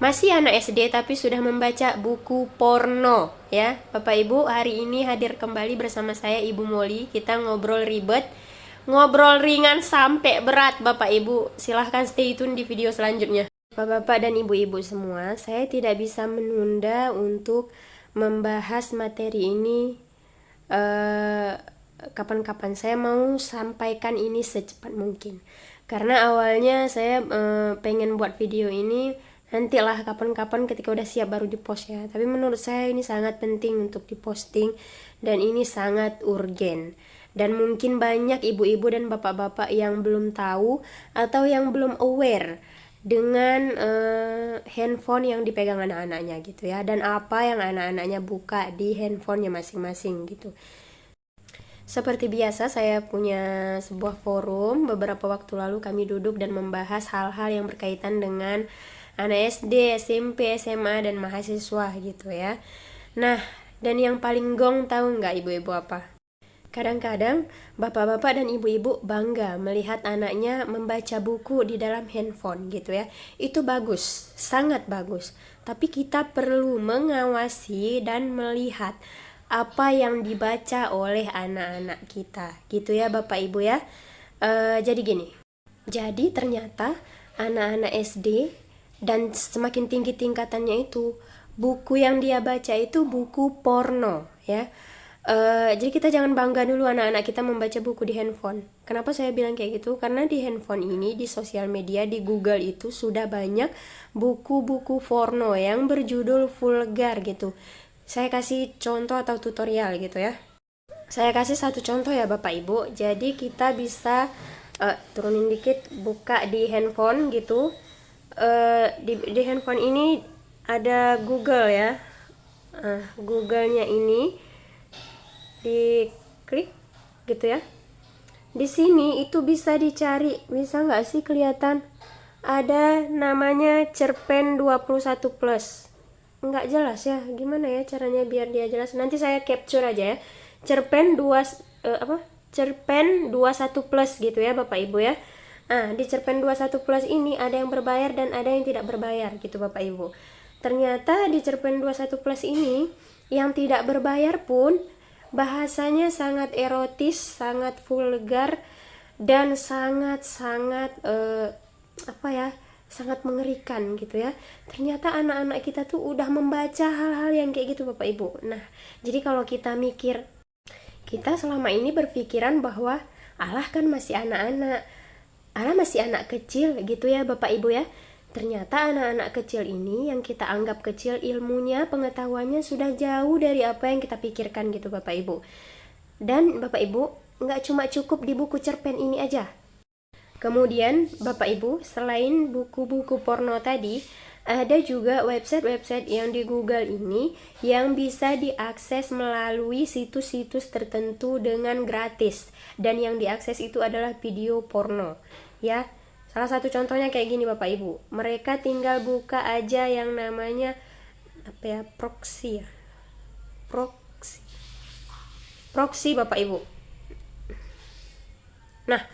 masih anak SD tapi sudah membaca buku porno ya. Bapak Ibu, hari ini hadir kembali bersama saya Ibu Molly. Kita ngobrol ribet, ngobrol ringan sampai berat Bapak Ibu. Silahkan stay tune di video selanjutnya. Bapak-bapak dan ibu-ibu semua, saya tidak bisa menunda untuk membahas materi ini. Kapan-kapan saya mau sampaikan ini secepat mungkin. Karena awalnya saya pengen buat video ini nantilah kapan-kapan ketika udah siap baru dipost ya. Tapi menurut saya ini sangat penting untuk diposting dan ini sangat urgen. Dan mungkin banyak ibu-ibu dan bapak-bapak yang belum tahu atau yang belum aware dengan handphone yang dipegang anak-anaknya gitu ya, dan apa yang anak-anaknya buka di handphonenya masing-masing gitu. Seperti biasa, saya punya sebuah forum. Beberapa waktu lalu kami duduk dan membahas hal-hal yang berkaitan dengan anak SD, SMP, SMA, dan mahasiswa gitu ya. Nah, dan yang paling gong tahu nggak ibu-ibu apa? Kadang-kadang bapak-bapak dan ibu-ibu bangga melihat anaknya membaca buku di dalam handphone gitu ya. Itu bagus, sangat bagus. Tapi kita perlu mengawasi dan melihat apa yang dibaca oleh anak-anak kita gitu ya Bapak Ibu ya. Jadi gini, jadi ternyata anak-anak SD dan semakin tinggi tingkatannya itu, buku yang dia baca itu buku porno ya. Jadi kita jangan bangga dulu anak-anak kita membaca buku di handphone. Kenapa saya bilang kayak gitu? Karena di handphone ini, di sosial media, di Google itu sudah banyak buku-buku porno yang berjudul vulgar gitu. Saya kasih contoh atau tutorial gitu ya. Saya kasih satu contoh ya Bapak Ibu. Jadi kita bisa turunin dikit, buka di handphone gitu. Di handphone ini ada Google ya. Google-nya ini diklik gitu ya. Di sini itu bisa dicari, bisa nggak sih kelihatan? Ada namanya cerpen 21 plus. Nggak jelas ya, gimana ya caranya biar dia jelas? Nanti saya capture aja ya. Cerpen 2 cerpen 21 plus gitu ya Bapak Ibu ya. Di cerpen 21 plus ini ada yang berbayar dan ada yang tidak berbayar gitu Bapak Ibu. Ternyata di cerpen 21 plus ini yang tidak berbayar pun bahasanya sangat erotis, sangat vulgar, dan sangat-sangat sangat mengerikan gitu ya. Ternyata anak-anak kita tuh udah membaca hal-hal yang kayak gitu Bapak Ibu. Nah, jadi kalau kita mikir, kita selama ini berpikiran bahwa Allah kan masih anak-anak, Allah masih anak kecil gitu ya Bapak Ibu ya. Ternyata anak-anak kecil ini yang kita anggap kecil, ilmunya, pengetahuannya sudah jauh dari apa yang kita pikirkan gitu Bapak Ibu. Dan Bapak Ibu, nggak cuma cukup di buku cerpen ini aja. Kemudian Bapak Ibu, selain buku-buku porno tadi, ada juga website-website yang di Google ini yang bisa diakses melalui situs-situs tertentu dengan gratis. Dan yang diakses itu adalah video porno ya. Salah satu contohnya kayak gini Bapak Ibu. Mereka tinggal buka aja yang namanya proxy ya. Proxy Bapak Ibu. Nah,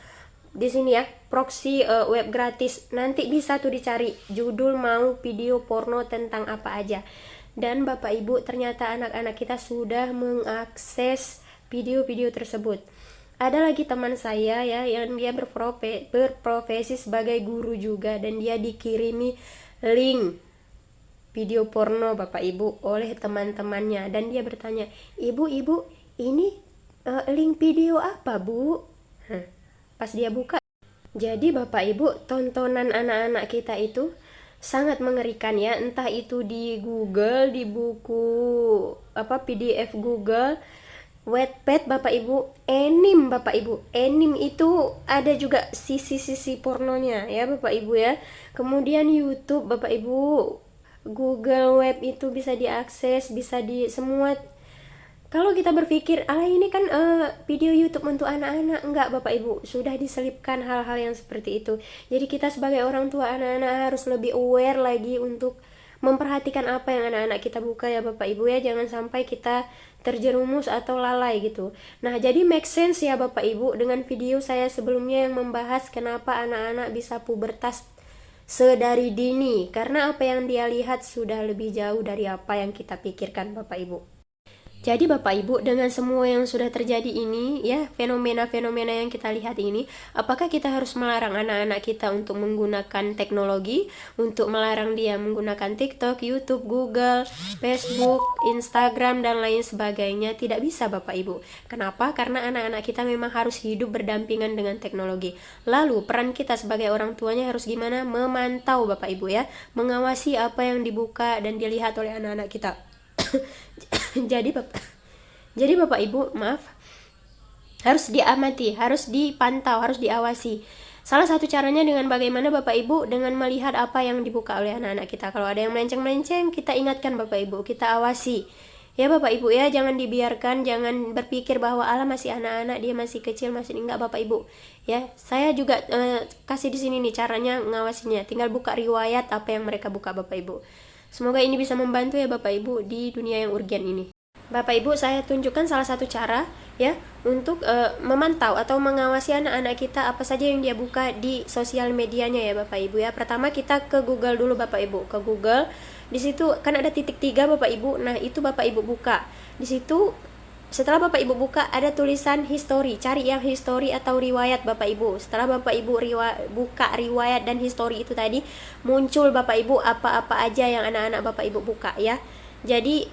di sini ya, proxy web gratis. Nanti bisa tuh dicari judul mau video porno tentang apa aja. Dan Bapak Ibu, ternyata anak-anak kita sudah mengakses video-video tersebut. Ada lagi teman saya ya yang dia berprofesi sebagai guru juga, dan dia dikirimi link video porno Bapak Ibu oleh teman-temannya, dan dia bertanya, "Ibu, ini link video apa, Bu?" Pas dia buka, jadi Bapak Ibu, tontonan anak-anak kita itu sangat mengerikan ya, entah itu di Google, di buku PDF Google, Wattpad Bapak Ibu, Anime Bapak Ibu. Anime itu ada juga sisi-sisi pornonya ya Bapak Ibu ya. Kemudian YouTube Bapak Ibu, Google Web itu bisa diakses, bisa di semua. Kalau kita berpikir, ini kan video YouTube untuk anak-anak, enggak Bapak Ibu, sudah diselipkan hal-hal yang seperti itu. Jadi kita sebagai orang tua anak-anak harus lebih aware lagi untuk memperhatikan apa yang anak-anak kita buka ya Bapak Ibu ya. Jangan sampai kita terjerumus atau lalai gitu. Nah, jadi make sense ya Bapak Ibu dengan video saya sebelumnya yang membahas kenapa anak-anak bisa pubertas sedari dini, karena apa yang dia lihat sudah lebih jauh dari apa yang kita pikirkan, Bapak Ibu. Jadi Bapak Ibu, dengan semua yang sudah terjadi ini, ya, fenomena-fenomena yang kita lihat ini, apakah kita harus melarang anak-anak kita untuk menggunakan teknologi, untuk melarang dia menggunakan TikTok, YouTube, Google, Facebook, Instagram, dan lain sebagainya? Tidak bisa Bapak Ibu. Kenapa? Karena anak-anak kita memang harus hidup berdampingan dengan teknologi. Lalu, peran kita sebagai orang tuanya harus gimana? Memantau Bapak Ibu ya, mengawasi apa yang dibuka dan dilihat oleh anak-anak kita. jadi Bapak Ibu, maaf, harus diamati, harus dipantau, harus diawasi. Salah satu caranya dengan bagaimana Bapak Ibu, dengan melihat apa yang dibuka oleh anak-anak kita. Kalau ada yang melenceng-melenceng, kita ingatkan Bapak Ibu, kita awasi. Ya Bapak Ibu ya, jangan dibiarkan, jangan berpikir bahwa ala masih anak-anak, dia masih kecil, masih enggak Bapak Ibu. Ya, saya juga kasih di sini nih caranya ngawasinya. Tinggal buka riwayat apa yang mereka buka Bapak Ibu. Semoga ini bisa membantu ya Bapak Ibu di dunia yang urgen ini. Bapak Ibu, saya tunjukkan salah satu cara ya untuk memantau atau mengawasi anak-anak kita apa saja yang dia buka di sosial medianya ya Bapak Ibu ya. Pertama kita ke Google dulu Bapak Ibu, ke Google. Di situ kan ada titik 3 Bapak Ibu. Nah, itu Bapak Ibu buka. Di situ setelah Bapak Ibu buka ada tulisan history, cari yang history atau riwayat Bapak Ibu. Setelah Bapak Ibu buka riwayat dan history itu tadi, muncul Bapak Ibu apa-apa aja yang anak-anak Bapak Ibu buka ya. Jadi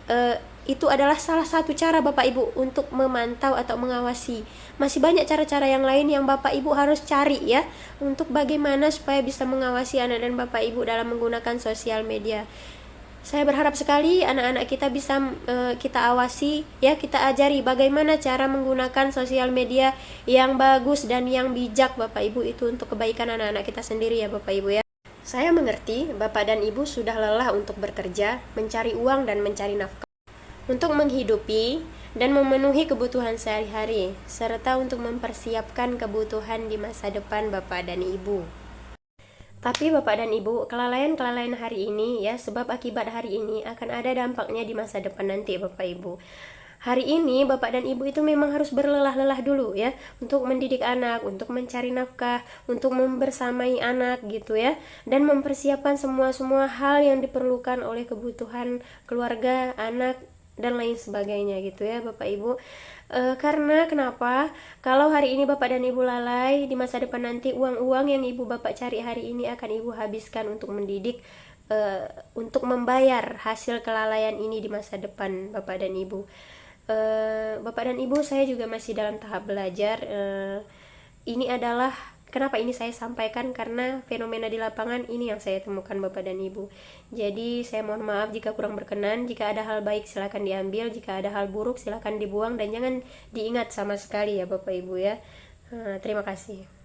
itu adalah salah satu cara Bapak Ibu untuk memantau atau mengawasi. Masih banyak cara-cara yang lain yang Bapak Ibu harus cari ya, untuk bagaimana supaya bisa mengawasi anak dan Bapak Ibu dalam menggunakan sosial media. Saya berharap sekali anak-anak kita bisa kita awasi ya, kita ajari bagaimana cara menggunakan sosial media yang bagus dan yang bijak Bapak Ibu, itu untuk kebaikan anak-anak kita sendiri ya Bapak Ibu ya. Saya mengerti Bapak dan Ibu sudah lelah untuk bekerja, mencari uang dan mencari nafkah untuk menghidupi dan memenuhi kebutuhan sehari-hari, serta untuk mempersiapkan kebutuhan di masa depan Bapak dan Ibu. Tapi Bapak dan Ibu, kelalaian-kelalaian hari ini ya, sebab akibat hari ini akan ada dampaknya di masa depan nanti Bapak Ibu. Hari ini Bapak dan Ibu itu memang harus berlelah-lelah dulu ya, untuk mendidik anak, untuk mencari nafkah, untuk membersamai anak gitu ya, dan mempersiapkan semua hal yang diperlukan oleh kebutuhan keluarga, anak, dan lain sebagainya gitu ya Bapak Ibu. Karena kenapa? Kalau hari ini Bapak dan Ibu lalai, di masa depan nanti uang-uang yang Ibu Bapak cari hari ini akan Ibu habiskan untuk mendidik, untuk membayar hasil kelalaian ini di masa depan Bapak dan Ibu. Bapak dan Ibu, saya juga masih dalam tahap belajar. Ini adalah kenapa ini saya sampaikan, karena fenomena di lapangan ini yang saya temukan Bapak dan Ibu. Jadi saya mohon maaf jika kurang berkenan. Jika ada hal baik silakan diambil, jika ada hal buruk silakan dibuang dan jangan diingat sama sekali ya Bapak Ibu ya. Terima kasih.